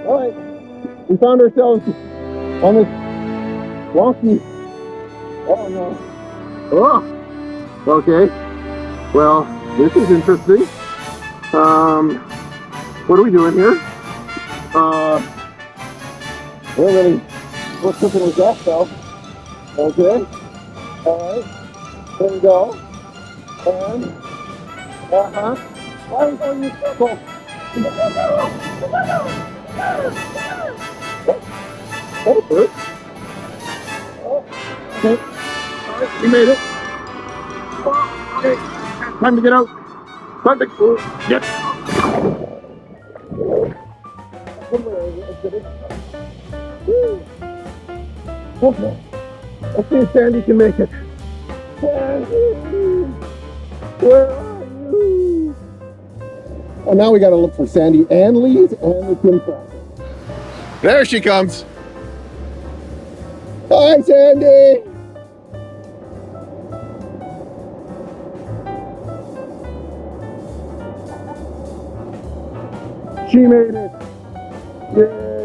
All right, we found ourselves on this wonky. Oh no. Oh. Okay. Well, this is interesting. What are we doing here? We're cooking with that though. Okay. All right. There we go. And why are we going in a circle? Oh, bird. Oh, okay. All right, we made it. Oh, okay. Time to get out. Time to get. Okay. Let's see if Sandy can make it. Sandy! Where are you? Oh, now we gotta look for Sandy and Lee's and the Kim family. There she comes. Hi, Sandy! She made it. Yay!